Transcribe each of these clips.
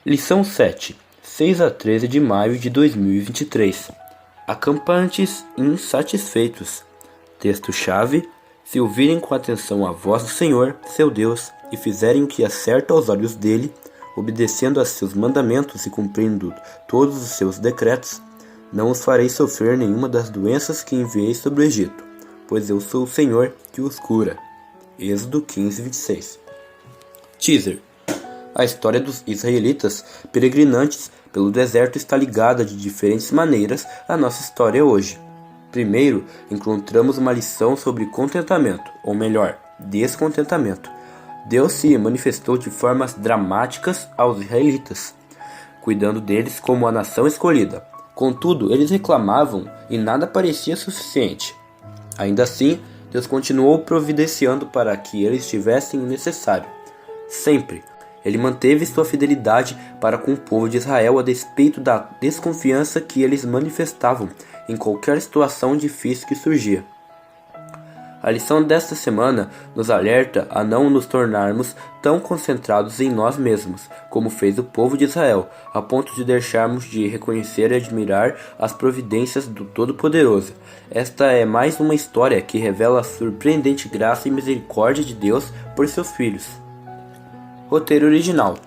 Lição 7, 6 a 13 de maio de 2023. Acampantes insatisfeitos. Texto-chave: se ouvirem com atenção a voz do Senhor, seu Deus, e fizerem o que é certo aos olhos dele, obedecendo a seus mandamentos e cumprindo todos os seus decretos, não os farei sofrer nenhuma das doenças que enviei sobre o Egito, pois eu sou o Senhor que os cura. Êxodo 15, 26. Teaser: a história dos israelitas peregrinantes pelo deserto está ligada de diferentes maneiras à nossa história hoje. Primeiro, encontramos uma lição sobre contentamento, ou melhor, descontentamento. Deus se manifestou de formas dramáticas aos israelitas, cuidando deles como a nação escolhida. Contudo, eles reclamavam e nada parecia suficiente. Ainda assim, Deus continuou providenciando para que eles tivessem o necessário. Sempre. Ele manteve sua fidelidade para com o povo de Israel a despeito da desconfiança que eles manifestavam em qualquer situação difícil que surgia. A lição desta semana nos alerta a não nos tornarmos tão concentrados em nós mesmos, como fez o povo de Israel, a ponto de deixarmos de reconhecer e admirar as providências do Todo-Poderoso. Esta é mais uma história que revela a surpreendente graça e misericórdia de Deus por seus filhos. Roteiro original.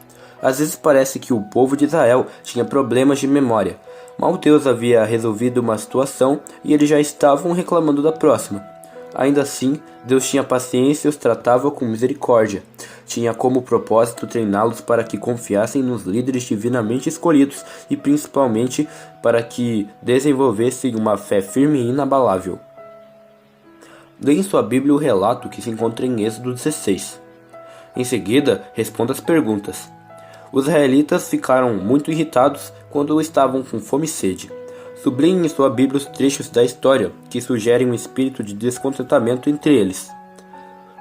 Às vezes parece que o povo de Israel tinha problemas de memória. Mal Deus havia resolvido uma situação e eles já estavam reclamando da próxima. Ainda assim, Deus tinha paciência e os tratava com misericórdia. Tinha como propósito treiná-los para que confiassem nos líderes divinamente escolhidos e principalmente para que desenvolvessem uma fé firme e inabalável. Leia em sua Bíblia o relato que se encontra em Êxodo 16. Em seguida, responda as perguntas. Os israelitas ficaram muito irritados quando estavam com fome e sede. Sublinhe em sua Bíblia os trechos da história que sugerem um espírito de descontentamento entre eles.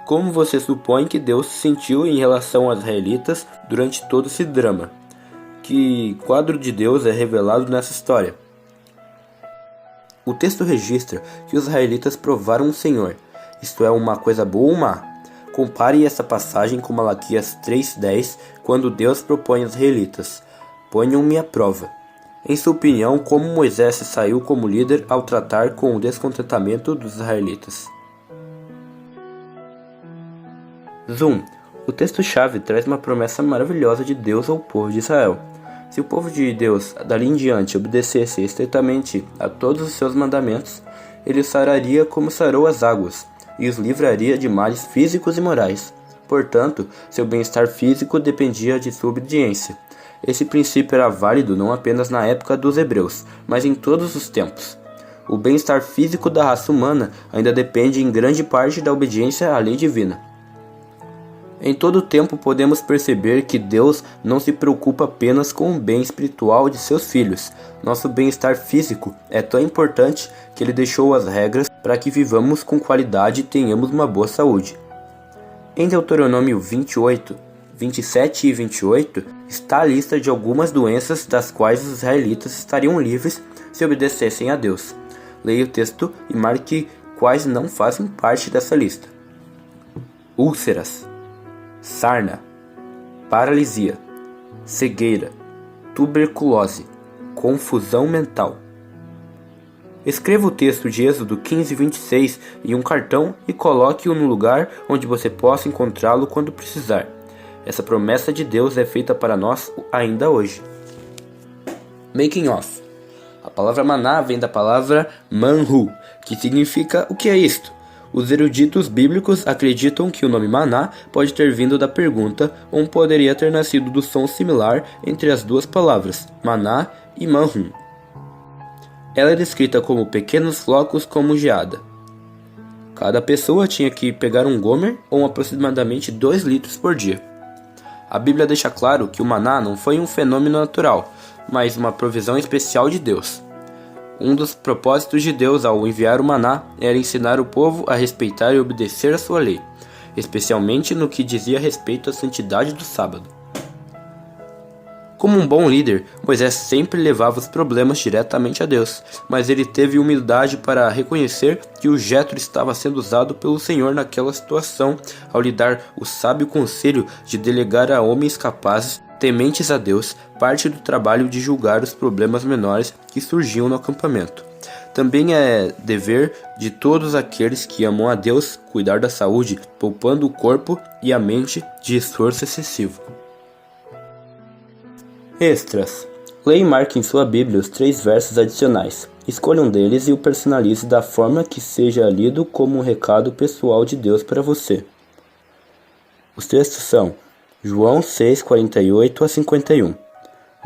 Como você supõe que Deus se sentiu em relação aos israelitas durante todo esse drama? Que quadro de Deus é revelado nessa história? O texto registra que os israelitas provaram o Senhor. Isto é uma coisa boa ou má? Compare essa passagem com Malaquias 3:10, quando Deus propõe aos israelitas: ponham-me à prova. Em sua opinião, como Moisés se saiu como líder ao tratar com o descontentamento dos israelitas? Zoom. O texto-chave traz uma promessa maravilhosa de Deus ao povo de Israel. Se o povo de Deus, dali em diante, obedecesse estritamente a todos os seus mandamentos, ele os sararia como sarou as águas, e os livraria de males físicos e morais. Portanto, seu bem-estar físico dependia de sua obediência. Esse princípio era válido não apenas na época dos hebreus, mas em todos os tempos. O bem-estar físico da raça humana ainda depende em grande parte da obediência à lei divina. Em todo o tempo podemos perceber que Deus não se preocupa apenas com o bem espiritual de seus filhos. Nosso bem-estar físico é tão importante que Ele deixou as regras para que vivamos com qualidade e tenhamos uma boa saúde. Em Deuteronômio 28, 27 e 28 está a lista de algumas doenças das quais os israelitas estariam livres se obedecessem a Deus. Leia o texto e marque quais não fazem parte dessa lista: úlceras, sarna, paralisia, cegueira, tuberculose, confusão mental. Escreva o texto de Êxodo 15:26 em um cartão e coloque-o no lugar onde você possa encontrá-lo quando precisar. Essa promessa de Deus é feita para nós ainda hoje. Making of. A palavra maná vem da palavra manhu, que significa o que é isto? Os eruditos bíblicos acreditam que o nome maná pode ter vindo da pergunta ou poderia ter nascido do som similar entre as duas palavras, maná e manhu. Ela é descrita como pequenos flocos como geada. Cada pessoa tinha que pegar um gomer ou aproximadamente 2 litros por dia. A Bíblia deixa claro que o maná não foi um fenômeno natural, mas uma provisão especial de Deus. Um dos propósitos de Deus ao enviar o maná era ensinar o povo a respeitar e obedecer a sua lei, especialmente no que dizia respeito à santidade do sábado. Como um bom líder, Moisés sempre levava os problemas diretamente a Deus, mas ele teve humildade para reconhecer que o Jetro estava sendo usado pelo Senhor naquela situação, ao lhe dar o sábio conselho de delegar a homens capazes tementes a Deus, parte do trabalho de julgar os problemas menores que surgiam no acampamento. Também é dever de todos aqueles que amam a Deus cuidar da saúde, poupando o corpo e a mente de esforço excessivo. Extras. Leia e marque em sua Bíblia os 3 versos adicionais. Escolha um deles e o personalize da forma que seja lido como um recado pessoal de Deus para você. Os textos são João 6, 48 a 51,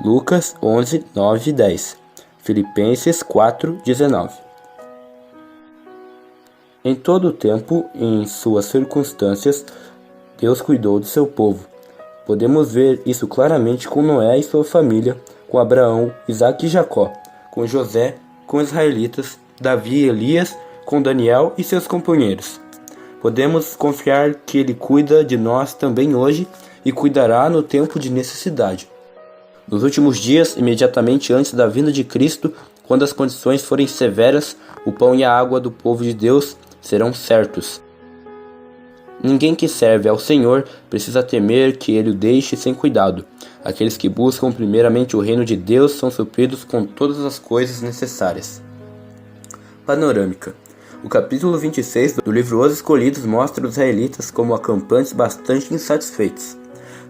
Lucas 11, 9 e 10, Filipenses 4, 19. Em todo o tempo e em suas circunstâncias, Deus cuidou do seu povo. Podemos ver isso claramente com Noé e sua família, com Abraão, Isaque e Jacó, com José, com os israelitas, Davi e Elias, com Daniel e seus companheiros. Podemos confiar que Ele cuida de nós também hoje e cuidará no tempo de necessidade. Nos últimos dias, imediatamente antes da vinda de Cristo, quando as condições forem severas, o pão e a água do povo de Deus serão certos. Ninguém que serve ao Senhor precisa temer que Ele o deixe sem cuidado. Aqueles que buscam primeiramente o reino de Deus são supridos com todas as coisas necessárias. Panorâmica. O capítulo 26 do livro Os Escolhidos mostra os israelitas como acampantes bastante insatisfeitos.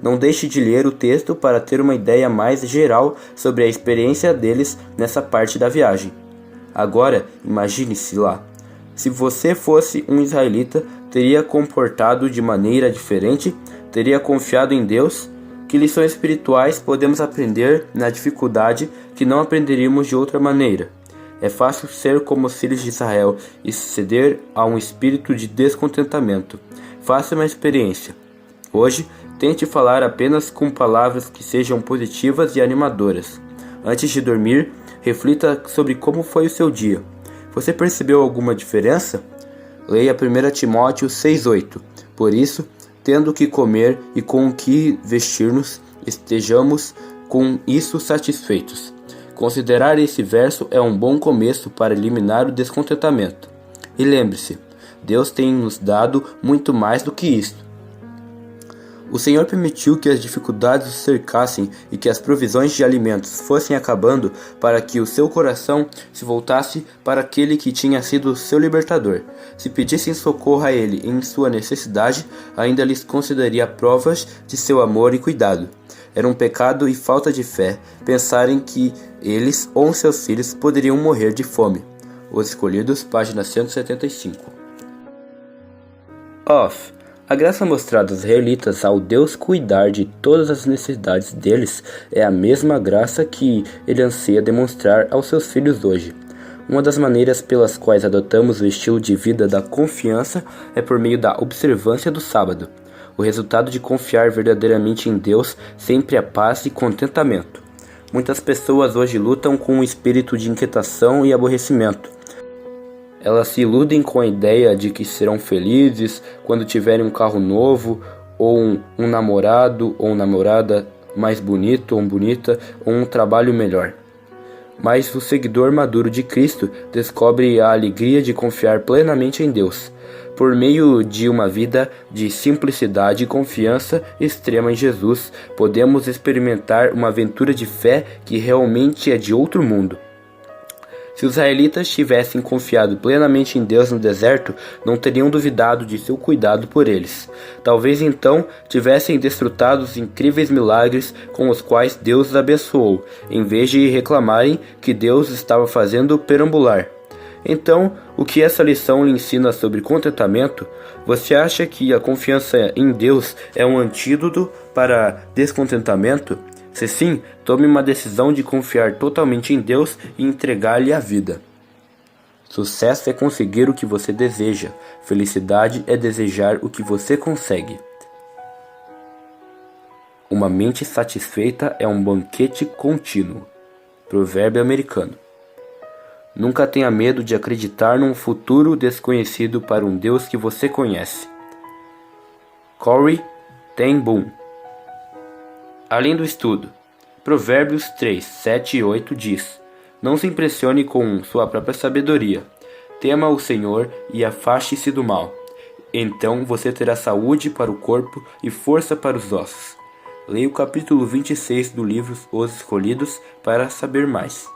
Não deixe de ler o texto para ter uma ideia mais geral sobre a experiência deles nessa parte da viagem. Agora, imagine-se lá. Se você fosse um israelita, teria comportado de maneira diferente? Teria confiado em Deus? Que lições espirituais podemos aprender na dificuldade que não aprenderíamos de outra maneira? É fácil ser como os filhos de Israel e ceder a um espírito de descontentamento. Faça uma experiência. Hoje, tente falar apenas com palavras que sejam positivas e animadoras. Antes de dormir, reflita sobre como foi o seu dia. Você percebeu alguma diferença? Leia 1 Timóteo 6,8. Por isso, tendo o que comer e com o que vestir-nos, estejamos com isso satisfeitos. Considerar esse verso é um bom começo para eliminar o descontentamento. E lembre-se, Deus tem nos dado muito mais do que isto. O Senhor permitiu que as dificuldades o cercassem e que as provisões de alimentos fossem acabando para que o seu coração se voltasse para aquele que tinha sido seu libertador. Se pedissem socorro a ele em sua necessidade, ainda lhes concederia provas de seu amor e cuidado. Era um pecado e falta de fé pensarem que eles ou seus filhos poderiam morrer de fome. Os Escolhidos, página 175. Off. A graça mostrada aos israelitas ao Deus cuidar de todas as necessidades deles é a mesma graça que Ele anseia demonstrar aos seus filhos hoje. Uma das maneiras pelas quais adotamos o estilo de vida da confiança é por meio da observância do sábado. O resultado de confiar verdadeiramente em Deus sempre é paz e contentamento. Muitas pessoas hoje lutam com um espírito de inquietação e aborrecimento. Elas se iludem com a ideia de que serão felizes quando tiverem um carro novo, ou um namorado ou namorada mais bonito ou bonita, ou um trabalho melhor. Mas o seguidor maduro de Cristo descobre a alegria de confiar plenamente em Deus, por meio de uma vida de simplicidade e confiança extrema em Jesus. Podemos experimentar uma aventura de fé que realmente é de outro mundo. Se os israelitas tivessem confiado plenamente em Deus no deserto, não teriam duvidado de seu cuidado por eles. Talvez então tivessem desfrutado os incríveis milagres com os quais Deus os abençoou, em vez de reclamarem que Deus estava fazendo perambular. Então, o que essa lição lhe ensina sobre contentamento? Você acha que a confiança em Deus é um antídoto para descontentamento? Se sim, tome uma decisão de confiar totalmente em Deus e entregar-lhe a vida. Sucesso é conseguir o que você deseja. Felicidade é desejar o que você consegue. Uma mente satisfeita é um banquete contínuo. Provérbio americano. Nunca tenha medo de acreditar num futuro desconhecido para um Deus que você conhece. Corrie ten Boom. Além do estudo, Provérbios 3, 7 e 8 diz: Não se impressione com sua própria sabedoria. Tema o Senhor e afaste-se do mal. Então você terá saúde para o corpo e força para os ossos. Leia o capítulo 26 do livro Os Escolhidos para saber mais.